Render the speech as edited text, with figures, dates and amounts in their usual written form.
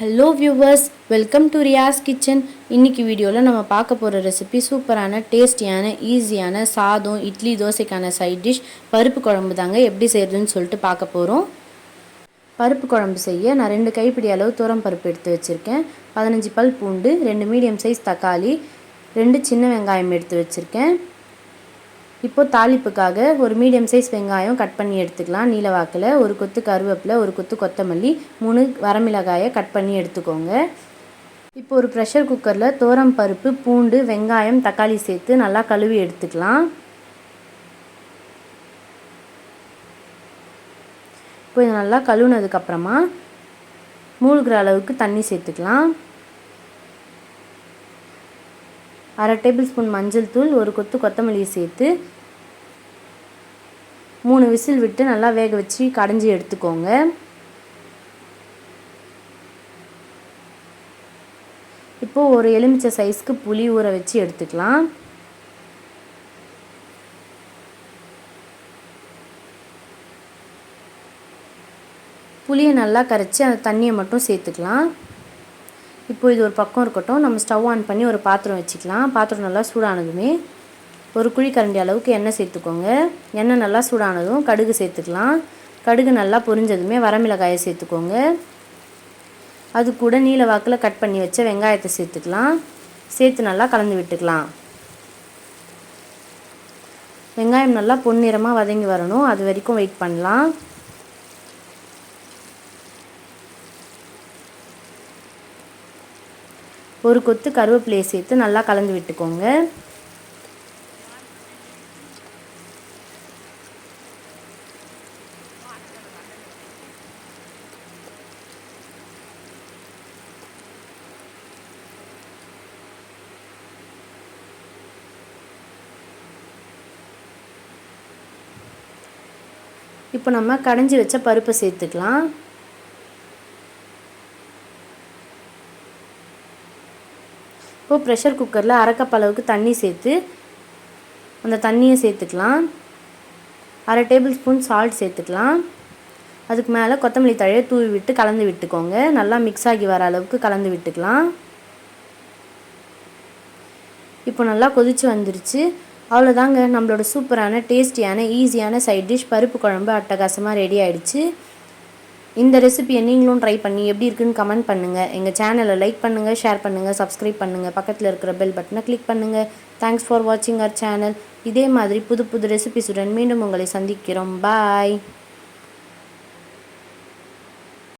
Hello viewers, welcome to Riyas kitchen. இன்றைக்கி வீடியோவில் நம்ம பார்க்க போகிற ரெசிபி சூப்பரான டேஸ்டியான ஈஸியான சாதம் இட்லி தோசைக்கான சைட் டிஷ் பருப்பு குழம்பு தாங்க. எப்படி செய்கிறதுன்னு சொல்லிட்டு பார்க்க போகிறோம். பருப்பு குழம்பு செய்ய நான் 2 கைப்பிடி அளவு துவரம் பருப்பு எடுத்து வச்சுருக்கேன். 15 பல் பூண்டு, 2 மீடியம் சைஸ் தக்காளி, 2 சின்ன வெங்காயம் எடுத்து வச்சுருக்கேன். இப்போது தாளிப்புக்காக ஒரு மீடியம் சைஸ் வெங்காயம் கட் பண்ணி எடுத்துக்கலாம் நீல வாக்கில். ஒரு கொத்து கருவேப்பிலை, ஒரு கொத்து கொத்தமல்லி, 3 வரமிளகாயை கட் பண்ணி எடுத்துக்கோங்க. இப்போ ஒரு ப்ரெஷர் குக்கரில் துவரம் பருப்பு, பூண்டு, வெங்காயம், தக்காளி சேர்த்து நல்லா கழுவி எடுத்துக்கலாம். இப்போ இது நல்லா கழுவுனதுக்கப்புறமா மூழ்கிற அளவுக்கு தண்ணி சேர்த்துக்கலாம். 1/2 டேபிள் ஸ்பூன் மஞ்சள் தூள், ஒரு கொத்து கொத்தமல்லி சேர்த்து 3 விசில் விட்டு நல்லா வேக வச்சு கடைஞ்சி எடுத்துக்கோங்க. இப்போது ஒரு எலுமிச்சை சைஸ்க்கு புளி ஊற வச்சு எடுத்துக்கலாம். புளியை நல்லா கரைச்சி அந்த தண்ணியை மட்டும் சேர்த்துக்கலாம். இப்போது இது ஒரு பக்கம் இருக்கட்டும். நம்ம ஸ்டவ் ஆன் பண்ணி ஒரு பாத்திரம் வச்சுக்கலாம். பாத்திரம் நல்லா சூடானதுமே ஒரு குழிக்கரண்டி அளவுக்கு எண்ணெய் சேர்த்துக்கோங்க. எண்ணெய் நல்லா சூடானதும் கடுகு சேர்த்துக்கலாம். கடுகு நல்லா பொரிஞ்சதுமே வரமிளகாயை சேர்த்துக்கோங்க. அது கூட நீல வாக்கில் கட் பண்ணி வச்ச வெங்காயத்தை சேர்த்துக்கலாம். சேர்த்து நல்லா கலந்து விட்டுக்கலாம். வெங்காயம் நல்லா பொன்னிறமாக வதங்கி வரணும், அது வரைக்கும் வெயிட் பண்ணலாம். ஒரு கொத்து கருவேப்பிலையை சேர்த்து நல்லா கலந்து விட்டுக்கோங்க. இப்போ நம்ம கடைஞ்சி வச்ச பருப்பை சேர்த்துக்கலாம். இப்போது ப்ரெஷர் குக்கரில் 1/2 கப் அளவுக்கு தண்ணி சேர்த்து அந்த தண்ணியை சேர்த்துக்கலாம். 1/2 டேபிள் ஸ்பூன் சால்ட் சேர்த்துக்கலாம். அதுக்கு மேலே கொத்தமல்லி தழையை தூவி விட்டு கலந்து விட்டுக்கோங்க. நல்லா மிக்ஸ் ஆகி வர அளவுக்கு கலந்து விட்டுக்கலாம். இப்போ நல்லா கொதித்து வந்துருச்சு. அவ்வளோதாங்க, நம்மளோட சூப்பரான டேஸ்டியான ஈஸியான சைட் டிஷ் பருப்பு குழம்பு அட்டகாசமாக ரெடி ஆகிடுச்சு. இந்த ரெசிபியை நீங்களும் ட்ரை பண்ணி எப்படி இருக்குன்னு கமெண்ட் பண்ணுங்கள். எங்கள் சேனலை லைக் பண்ணுங்கள், ஷேர் பண்ணுங்கள், சப்ஸ்கிரைப் பண்ணுங்கள். பக்கத்தில் இருக்கிற பெல் பட்டனை கிளிக் பண்ணுங்கள். தேங்க்ஸ் ஃபார் வாட்சிங் அவர் சேனல். இதே மாதிரி புது புது ரெசிபிஸுடன் மீண்டும் உங்களை சந்திக்கிறோம். பாய்.